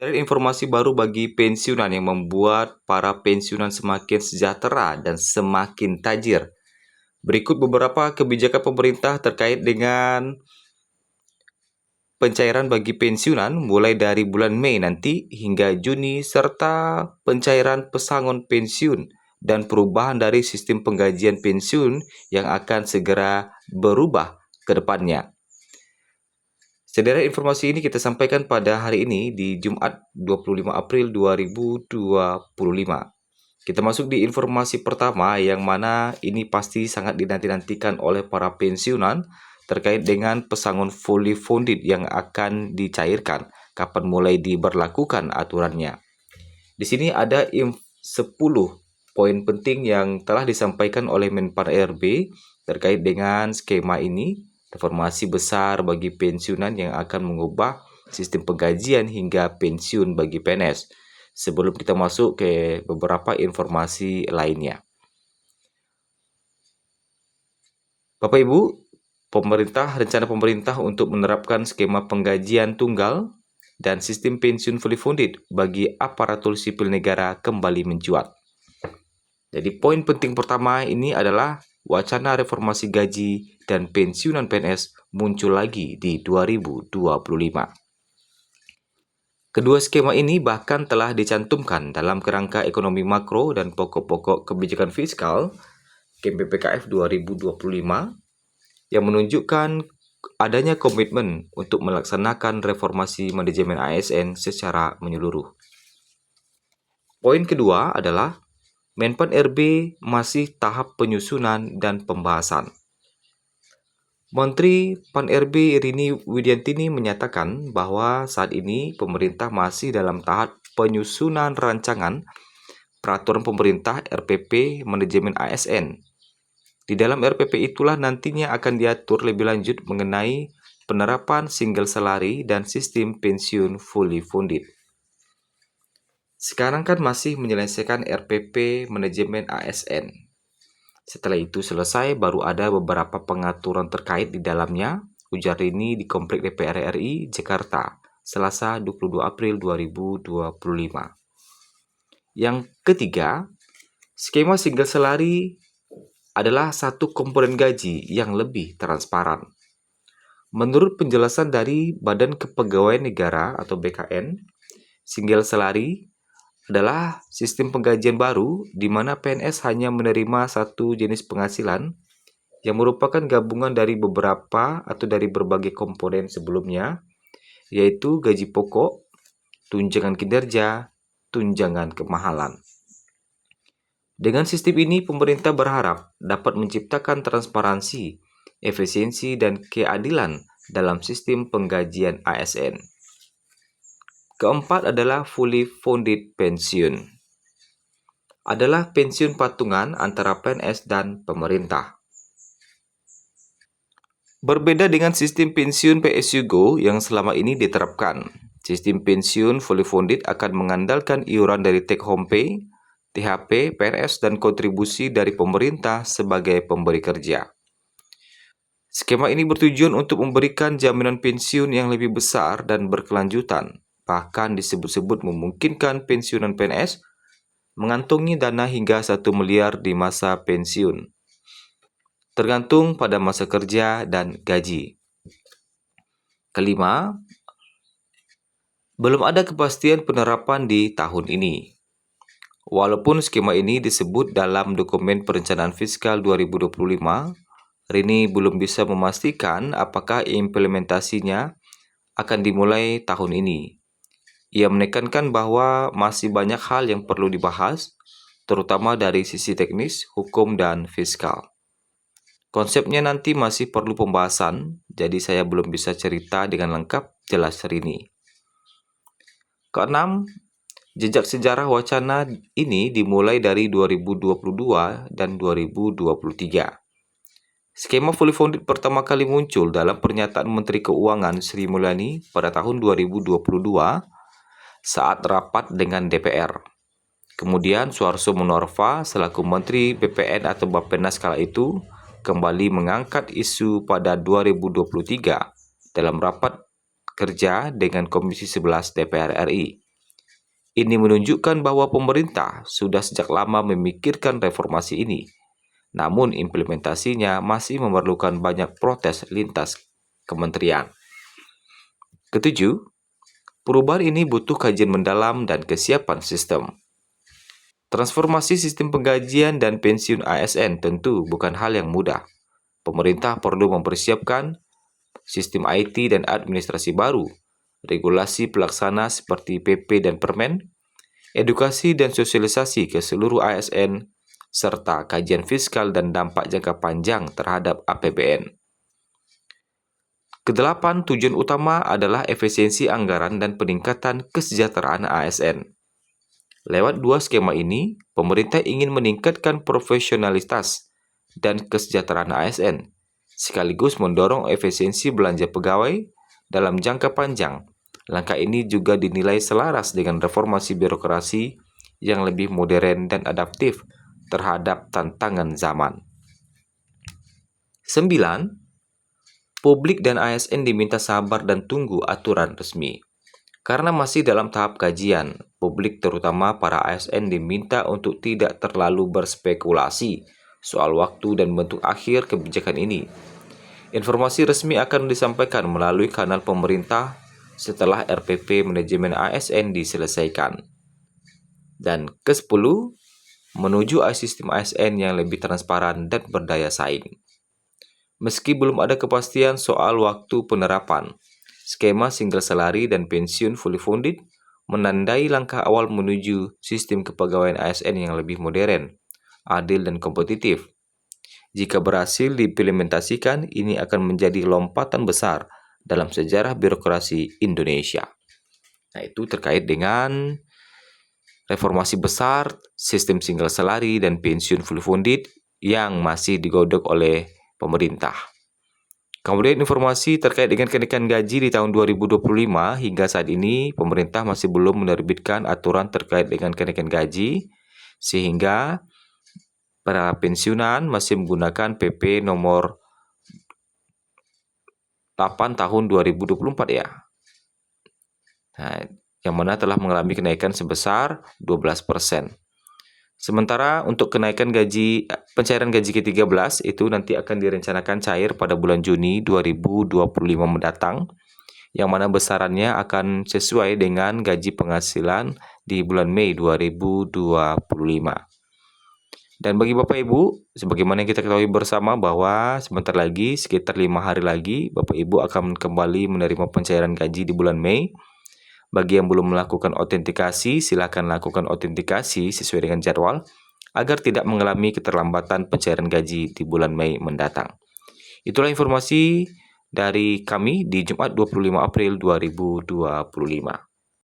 Dari informasi baru bagi pensiunan yang membuat para pensiunan semakin sejahtera dan semakin tajir. Berikut beberapa kebijakan pemerintah terkait dengan pencairan bagi pensiunan mulai dari bulan Mei nanti hingga Juni, serta pencairan pesangon pensiun dan perubahan dari sistem penggajian pensiun yang akan segera berubah ke depannya. Sederet informasi ini kita sampaikan pada hari ini di Jumat 25 April 2025. Kita masuk di informasi pertama yang mana ini pasti sangat dinanti-nantikan oleh para pensiunan terkait dengan pesangon fully funded yang akan dicairkan. Kapan mulai diberlakukan aturannya? Di sini ada 10 poin penting yang telah disampaikan oleh Menpan RB terkait dengan skema ini. Reformasi besar bagi pensiunan yang akan mengubah sistem penggajian hingga pensiun bagi PNS. Sebelum kita masuk ke beberapa informasi lainnya. Bapak Ibu, rencana pemerintah untuk menerapkan skema penggajian tunggal dan sistem pensiun fully funded bagi aparatur sipil negara kembali mencuat. Jadi poin penting pertama ini adalah wacana reformasi gaji dan pensiunan PNS muncul lagi di 2025. Kedua skema ini bahkan telah dicantumkan dalam kerangka ekonomi makro dan pokok-pokok kebijakan fiskal KMPPKF 2025 yang menunjukkan adanya komitmen untuk melaksanakan reformasi manajemen ASN secara menyeluruh. Poin kedua adalah Menpan RB masih tahap penyusunan dan pembahasan. Menteri Pan RB Rini Widiantini menyatakan bahwa saat ini pemerintah masih dalam tahap penyusunan rancangan peraturan pemerintah RPP manajemen ASN. Di dalam RPP itulah nantinya akan diatur lebih lanjut mengenai penerapan single salary dan sistem pensiun fully funded. Sekarang kan masih menyelesaikan RPP manajemen ASN. Setelah itu selesai, baru ada beberapa pengaturan terkait di dalamnya, ujar Rini di Komplek DPR RI, Jakarta, Selasa 22 April 2025. Yang ketiga, skema single salary adalah satu komponen gaji yang lebih transparan. Menurut penjelasan dari Badan Kepegawaian Negara atau BKN, single salary adalah sistem penggajian baru di mana PNS hanya menerima satu jenis penghasilan yang merupakan gabungan dari beberapa atau dari berbagai komponen sebelumnya, yaitu gaji pokok, tunjangan kinerja, tunjangan kemahalan. Dengan sistem ini, pemerintah berharap dapat menciptakan transparansi, efisiensi, dan keadilan dalam sistem penggajian ASN. Keempat adalah fully funded pensiun. Adalah pensiun patungan antara PNS dan pemerintah. Berbeda dengan sistem pensiun PSU-GO yang selama ini diterapkan. Sistem pensiun fully funded akan mengandalkan iuran dari take home pay, THP, PNS, dan kontribusi dari pemerintah sebagai pemberi kerja. Skema ini bertujuan untuk memberikan jaminan pensiun yang lebih besar dan berkelanjutan. Bahkan disebut-sebut memungkinkan pensiunan PNS mengantongi dana hingga 1 miliar di masa pensiun, tergantung pada masa kerja dan gaji. Kelima, belum ada kepastian penerapan di tahun ini. Walaupun skema ini disebut dalam dokumen perencanaan fiskal 2025, Rini belum bisa memastikan apakah implementasinya akan dimulai tahun ini. Ia menekankan bahwa masih banyak hal yang perlu dibahas, terutama dari sisi teknis, hukum, dan fiskal. Konsepnya nanti masih perlu pembahasan, jadi saya belum bisa cerita dengan lengkap, jelas Rini. Keenam, jejak sejarah wacana ini dimulai dari 2022 dan 2023. Skema fully funded pertama kali muncul dalam pernyataan Menteri Keuangan Sri Mulyani pada tahun 2022 saat rapat dengan DPR. Kemudian Suharso Monoarfa selaku Menteri BPN atau Bappenas kala itu kembali mengangkat isu pada 2023 dalam rapat kerja dengan Komisi 11 DPR RI. Ini menunjukkan bahwa pemerintah sudah sejak lama memikirkan reformasi ini. Namun implementasinya masih memerlukan banyak protes lintas kementerian. Ketujuh, perubahan ini butuh kajian mendalam dan kesiapan sistem. Transformasi sistem penggajian dan pensiun ASN tentu bukan hal yang mudah. Pemerintah perlu mempersiapkan sistem IT dan administrasi baru, regulasi pelaksana seperti PP dan Permen, edukasi dan sosialisasi ke seluruh ASN, serta kajian fiskal dan dampak jangka panjang terhadap APBN. Kedelapan, tujuan utama adalah efisiensi anggaran dan peningkatan kesejahteraan ASN. Lewat dua skema ini, pemerintah ingin meningkatkan profesionalitas dan kesejahteraan ASN, sekaligus mendorong efisiensi belanja pegawai dalam jangka panjang. Langkah ini juga dinilai selaras dengan reformasi birokrasi yang lebih modern dan adaptif terhadap tantangan zaman. 9. Publik dan ASN diminta sabar dan tunggu aturan resmi. Karena masih dalam tahap kajian, publik terutama para ASN diminta untuk tidak terlalu berspekulasi soal waktu dan bentuk akhir kebijakan ini. Informasi resmi akan disampaikan melalui kanal pemerintah setelah RPP manajemen ASN diselesaikan. Dan ke-10, menuju sistem ASN yang lebih transparan dan berdaya saing. Meski belum ada kepastian soal waktu penerapan, skema single salary dan pensiun fully funded menandai langkah awal menuju sistem kepegawaian ASN yang lebih modern, adil dan kompetitif. Jika berhasil diimplementasikan, ini akan menjadi lompatan besar dalam sejarah birokrasi Indonesia. Nah, itu terkait dengan reformasi besar sistem single salary dan pensiun fully funded yang masih digodok oleh pemerintah. Kemudian informasi terkait dengan kenaikan gaji di tahun 2025 hingga saat ini pemerintah masih belum menerbitkan aturan terkait dengan kenaikan gaji sehingga para pensiunan masih menggunakan PP nomor 8 tahun 2024 ya. Nah, yang mana telah mengalami kenaikan sebesar 12%. Sementara untuk kenaikan pencairan gaji ke-13 itu nanti akan direncanakan cair pada bulan Juni 2025 mendatang, yang mana besarannya akan sesuai dengan gaji penghasilan di bulan Mei 2025. Dan bagi Bapak Ibu, sebagaimana yang kita ketahui bersama bahwa sebentar lagi, sekitar 5 hari lagi, Bapak Ibu akan kembali menerima pencairan gaji di bulan Mei. Bagi yang belum melakukan autentikasi, silakan lakukan autentikasi sesuai dengan jadwal agar tidak mengalami keterlambatan pencairan gaji di bulan Mei mendatang. Itulah informasi dari kami di Jumat 25 April 2025.